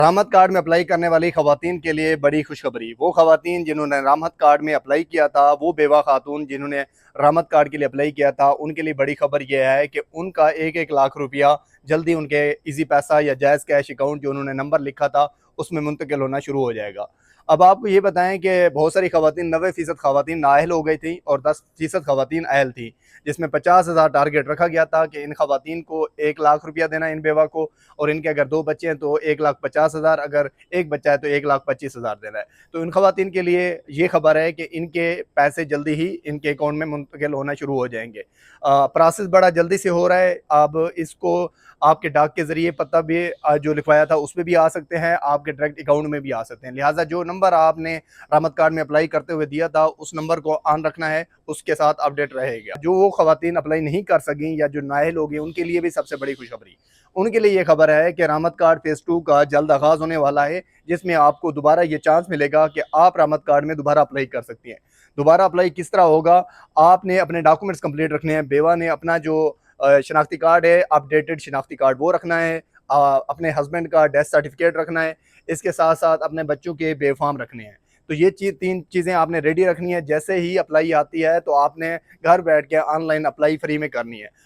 राहमत card में apply करने वाली खवातीन के लिए बड़ी खुशखबरी। वो खवातीन जिन्होंने राहमत कार्ड में अप्लाई किया था, वो बेवा खातून जिन्होंने राहमत कार्ड के लिए अप्लाई किया था, उनके लिए बड़ी खबर यह है कि उनका 1-1 लाख रुपया जल्दी उनके इजी पैसा या जायज़ कैश अकाउंट जो उन्होंने नंबर लिखा था उसमें मुंतकिल होना शुरू हो जाएगा। अब आपको ये बताएं कि बहुत सारी खवातीन 90% खवातीन नाअहल हो गई थी और 10% खवातीन अहल थी, जिसमें 50,000 टारगेट रखा गया था कि इन खवातीन को 1 लाख रुपया देना इन बेवा को, और इनके अगर 2 बच्चे हैं तो 1,50,000, अगर एक बच्चा है तो 1,25,000 देना है। तो इन खवातीन के लिए ये खबर है कि इनके पैसे जल्दी ही इनके अकाउंट में मुंतकिल होना शुरू हो जाएंगे। प्रोसेस बड़ा जल्दी से हो रहा है। अब इसको आपके डाक के ज़रिए पता भी जो लिखवाया था उस पे भी आ सकते हैं, आपके डायरेक्ट अकाउंट में भी आ सकते हैं। लिहाजा जो नंबर आपने राहमत कार्ड में अप्लाई करते हुए दिया था उस नंबर को ऑन रखना है, उसके साथ अपडेट रहेगा। जो वो खवातीन अप्लाई नहीं कर सकें या जो नाअहल हो गई उनके लिए भी सबसे बड़ी खुशखबरी। उनके लिए ये खबर है कि राहमत कार्ड फेज़ 2 का जल्द आगाज़ होने वाला है, जिसमें आपको दोबारा ये चांस मिलेगा कि आप राहमत कार्ड में दोबारा अप्लाई कर सकती हैं। दोबारा अप्लाई किस तरह होगा? आपने अपने डॉक्यूमेंट्स कंप्लीट रखने हैं। बेवा ने अपना जो शनाख्ती कार्ड है, अपडेटेड शनाख्ती कार्ड वो रखना है। अपने हस्बैंड का डेथ सर्टिफिकेट रखना है। इसके साथ साथ अपने बच्चों के बेफार्म रखने हैं। तो ये 3 चीज़ें आपने रेडी रखनी है। जैसे ही अप्लाई आती है तो आपने घर बैठ के ऑनलाइन अप्लाई फ्री में करनी है।